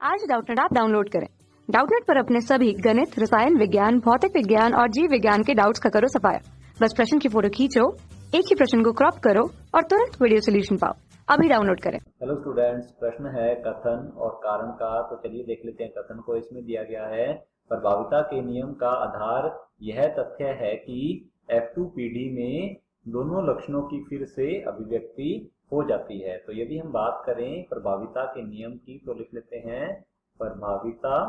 आज Doubtnut app download करें। Doubtnut पर अपने सभी गणित, रसायन विज्ञान, भौतिक विज्ञान और जीव विज्ञान के डाउट्स का करो सफाया। बस प्रश्न की फोटो खींचो, एक ही प्रश्न को क्रॉप करो और तुरंत वीडियो सोल्यूशन पाओ। अभी डाउनलोड करें। हेलो स्टूडेंट्स, प्रश्न है कथन और कारण का। तो चलिए देख लेते हैं कथन को। इसमें दिया गया है प्रभाविता के नियम का आधार यह तथ्य है कि F2PD में दोनों लक्षणों की फिर से अभिव्यक्ति हो जाती है। तो यदि हम बात करें प्रभाविता के नियम की तो लिख लेते हैं प्रभाविता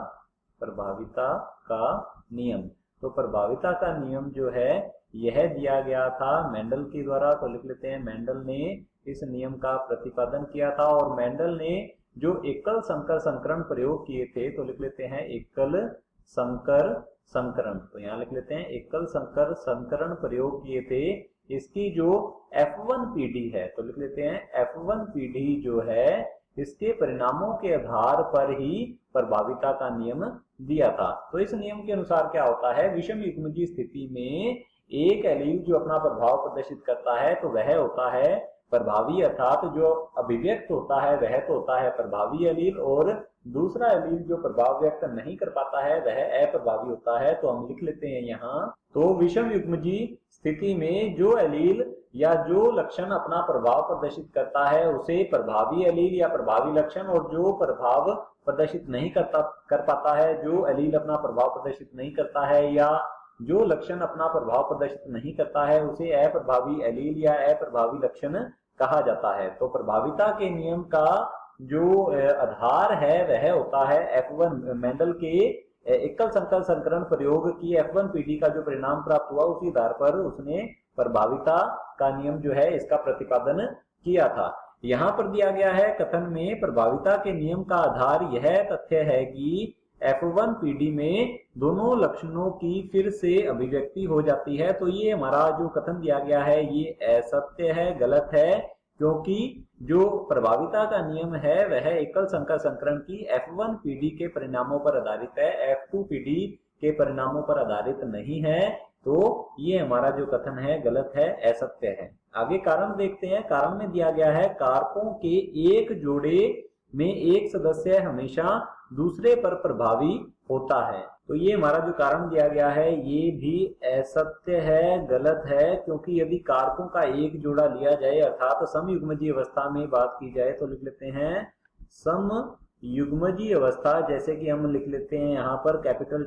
का नियम। तो प्रभाविता का नियम जो है यह दिया गया था मेंडल के द्वारा। तो लिख लेते हैं मेंडल ने इस नियम का प्रतिपादन किया था। और मेंडल ने जो एकल संकर संकरण प्रयोग किए थे तो लिख लेते हैं एकल संकर संकरण। तो यहाँ लिख लेते हैं एकल संकर संकरण प्रयोग किए थे। इसकी जो F1PD है तो लिख लेते हैं F1PD जो है इसके परिणामों के आधार पर ही प्रभाविता का नियम दिया था। तो इस नियम के अनुसार क्या होता है, विषम युग्मजीय स्थिति में एक एलील जो अपना प्रभाव प्रदर्शित करता है तो वह होता है प्रभावी, अर्थात जो अभिव्यक्त होता है वह तो होता है प्रभावी एलील, और दूसरा एलील जो प्रभाव व्यक्त नहीं कर पाता है वह अप्रभावी होता है। तो हम लिख लेते हैं यहाँ, तो विषम युग्मजीय स्थिति में जो एलील या जो लक्षण अपना प्रभाव प्रदर्शित करता है उसे प्रभावी एलील या प्रभावी लक्षण, और जो प्रभाव प्रदर्शित नहीं कर पाता है, जो एलील अपना प्रभाव प्रदर्शित नहीं करता है या जो लक्षण अपना प्रभाव प्रदर्शित नहीं करता है उसे अप्रभावी एलील या अप्रभावी लक्षण कहा जाता है। तो प्रभाविता के नियम का जो आधार है वह होता है F1 मेंडल के एकल संकर संकरण प्रयोग की F1PD का जो परिणाम प्राप्त हुआ उसी आधार पर उसने प्रभाविता का नियम जो है इसका प्रतिपादन किया था। यहाँ पर दिया गया है कथन में प्रभाविता के नियम का आधार यह तथ्य है कि F1PD में दोनों लक्षणों की फिर से अभिव्यक्ति हो जाती है। तो ये हमारा जो कथन दिया गया है ये असत्य है, गलत है, क्योंकि जो प्रभाविता का नियम है वह एकल संकर संकरण की F1PD के परिणामों पर आधारित है, F2PD के परिणामों पर आधारित नहीं है। तो ये हमारा जो कथन है गलत है, असत्य है। आगे कारण देखते हैं। कारण में दिया गया है कारकों के एक जोड़े में एक सदस्य हमेशा दूसरे पर प्रभावी होता है। तो ये हमारा जो कारण दिया गया है ये भी असत्य है, गलत है, क्योंकि यदि कारकों का एक जोड़ा लिया जाए अर्थात समयुग्मजीय अवस्था में बात की जाए तो लिख लेते हैं समयुग्मजीय अवस्था, जैसे कि हम लिख लेते हैं यहाँ पर कैपिटल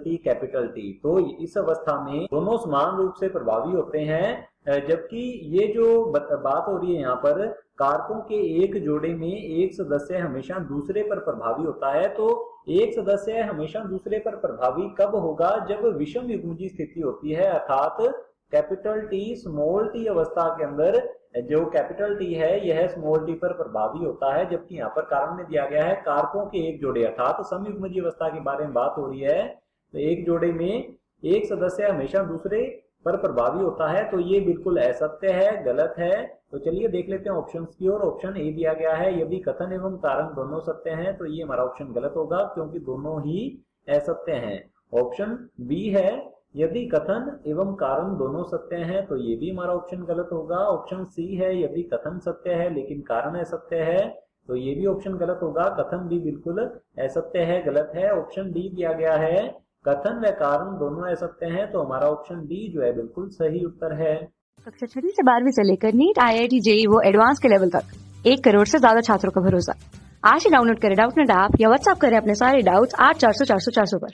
T। तो इस अवस्था में दोनों समान रूप से प्रभावी होते हैं, जबकि ये जो बात हो रही है यहाँ पर कारकों के एक जोड़े में एक सदस्य हमेशा दूसरे पर प्रभावी होता है। तो एक सदस्य हमेशा दूसरे पर प्रभावी कब होगा, जब विषम युग्मजीय स्थिति होती है, अर्थात कैपिटल T स्मॉल t अवस्था के अंदर जो कैपिटल T है यह स्मॉल t पर प्रभावी होता है। जबकि यहाँ पर कारण में दिया गया है कारकों के एक जोड़े अर्थात समयुग्मजीय अवस्था के बारे में बात हो रही है, तो एक जोड़े में एक सदस्य हमेशा दूसरे पर प्रभावी होता है। तो ये बिल्कुल असत्य है, गलत है। तो चलिए देख लेते हैं ऑप्शंस की ओर। ऑप्शन ए दिया गया है यदि कथन एवं कारण दोनों सत्य हैं, तो ये हमारा ऑप्शन गलत होगा क्योंकि दोनों ही असत्य हैं। ऑप्शन बी है यदि कथन एवं कारण दोनों सत्य हैं, तो ये भी हमारा ऑप्शन गलत होगा। ऑप्शन सी है यदि कथन सत्य है लेकिन कारण असत्य है, तो ये भी ऑप्शन गलत होगा। कथन भी बिल्कुल असत्य है, गलत है। ऑप्शन डी दिया गया है कथन व कारण दोनों असत्य हैं, तो हमारा ऑप्शन डी जो है बिल्कुल सही उत्तर है। कक्षा 6 से 12वीं से लेकर नीट, IIT, JEE वो एडवांस के लेवल तक 1 करोड़ से ज्यादा छात्रों का भरोसा। आज ही डाउनलोड करें डाउटनेट ऐप या व्हाट्सएप करें अपने सारे डाउट्स 8400 400 400 पर।